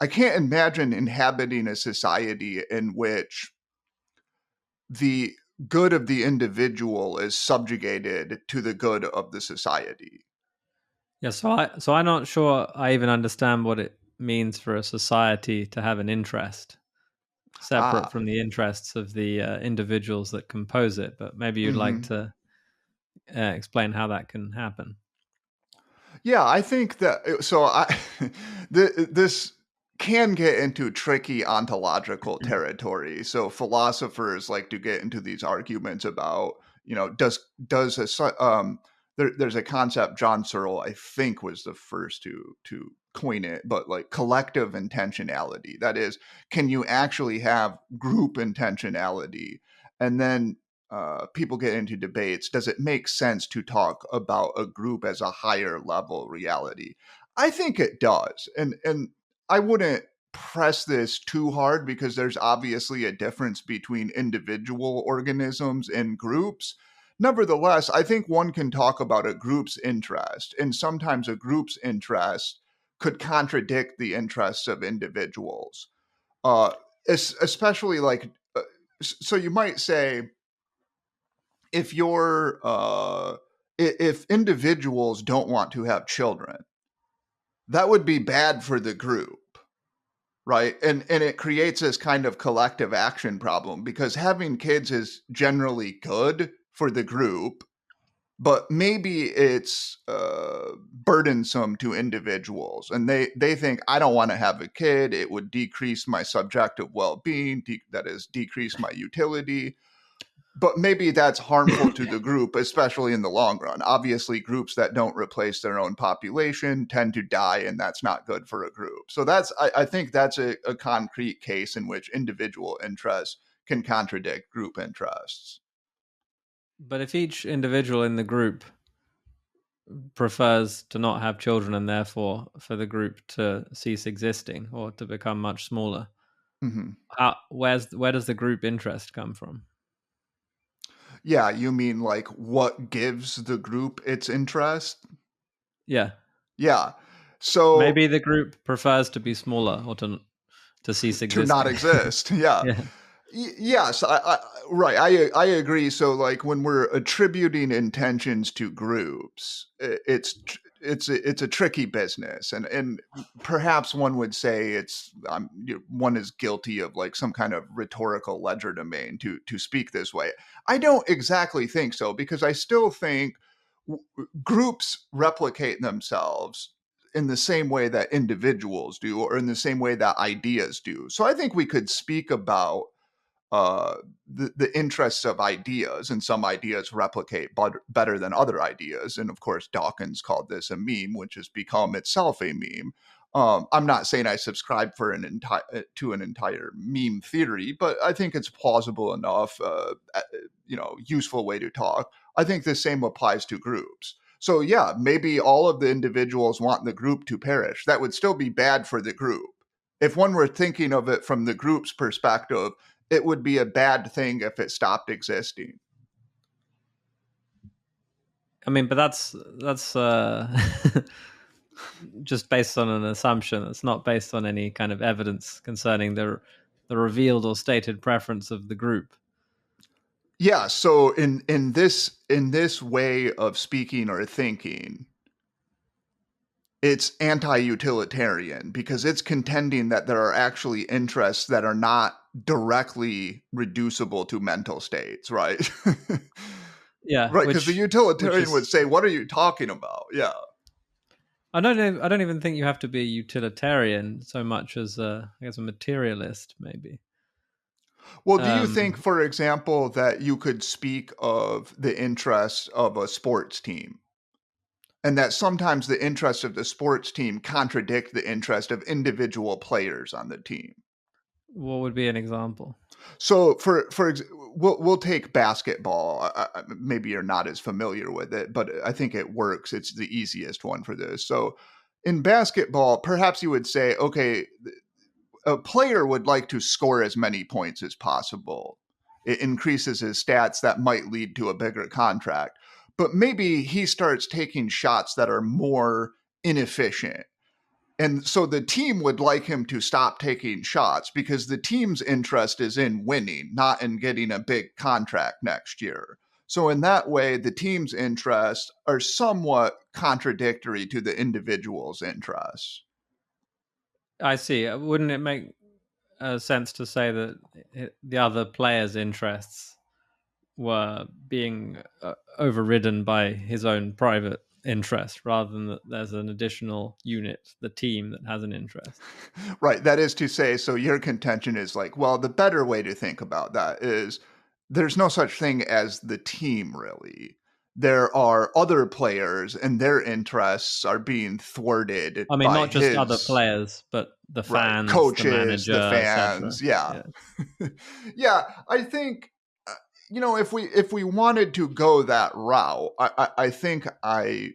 I can't imagine inhabiting a society in which the good of the individual is subjugated to the good of the society. Yeah, so I'm not sure I even understand what it means for a society to have an interest separate Ah, from the interests of the individuals that compose it. But maybe you'd like hmm. to explain how that can happen. Yeah, I think that so I this can get into tricky ontological territory. So philosophers like to get into these arguments about, does there's a concept John Searle I think was the first to coin it, but like collective intentionality. That is, can you actually have group intentionality? And then people get into debates. Does it make sense to talk about a group as a higher level reality? I think it does, and I wouldn't press this too hard because there's obviously a difference between individual organisms and groups. Nevertheless, I think one can talk about a group's interest, and sometimes a group's interest could contradict the interests of individuals. Uh, Especially like, so you might say, if you're if individuals don't want to have children, that would be bad for the group, right? And it creates this kind of collective action problem because having kids is generally good for the group, but maybe it's burdensome to individuals, and they think, I don't want to have a kid, it would decrease my subjective well-being, that is, decrease my utility. But maybe that's harmful to the group, especially in the long run. Obviously, groups that don't replace their own population tend to die, and that's not good for a group. So I think that's a concrete case in which individual interests can contradict group interests. But if each individual in the group prefers to not have children and therefore for the group to cease existing or to become much smaller, Hmm. where does the group interest come from? Yeah, you mean like what gives the group its interest? Yeah, Yeah. So maybe the group prefers to be smaller or to cease to not existing. exist. Yeah. Yeah, Yes, right. I agree. So, like, when we're attributing intentions to groups, it's a tricky business, and perhaps one would say one is guilty of like some kind of rhetorical legerdemain to speak this way. I don't exactly think so because I still think groups replicate themselves in the same way that individuals do, or in the same way that ideas do. So I think we could speak about uh, the interests of ideas, and some ideas replicate better than other ideas. And of course, Dawkins called this a meme, which has become itself a meme. I'm not saying I subscribe for to an entire meme theory, but I think it's plausible enough, useful way to talk. I think the same applies to groups. So yeah, maybe all of the individuals want the group to perish. That would still be bad for the group. If one were thinking of it from the group's perspective, it would be a bad thing if it stopped existing. I mean, but that's just based on an assumption. It's not based on any kind of evidence concerning the revealed or stated preference of the group. Yeah, so in this way of speaking or thinking, it's anti-utilitarian because it's contending that there are actually interests that are not directly reducible to mental states, right? Yeah, Right, because the which utilitarian would is say, "What are you talking about?" Yeah. I don't know. I don't even think you have to be a utilitarian so much as I guess a materialist, maybe. Well, do you think, Um, for example, that you could speak of the interests of a sports team, and that sometimes the interests of the sports team contradict the interest of individual players on the team? what would be an example? So, we'll take basketball. Maybe you're not as familiar with it, but I think it works. It's the easiest one for this. So, in basketball, perhaps you would say, okay, a player would like to score as many points as possible. It increases his stats that might lead to a bigger contract. But maybe he starts taking shots that are more inefficient. And so the team would like him to stop taking shots because the team's interest is in winning, not in getting a big contract next year. So, in that way, the team's interests are somewhat contradictory to the individual's interests. I see. Wouldn't it make sense to say that the other player's interests were being overridden by his own private interest rather than that there's an additional unit, the team, that has an interest? Right. That is to say, so your contention is like, well, the better way to think about that is there's no such thing as the team, really. There are other players, and their interests are being thwarted I mean, by not just other his, players, but the right, fans, the coaches, the manager, fans. etc. Yeah. Yeah. Yeah. I think, if we wanted to go that route, I think I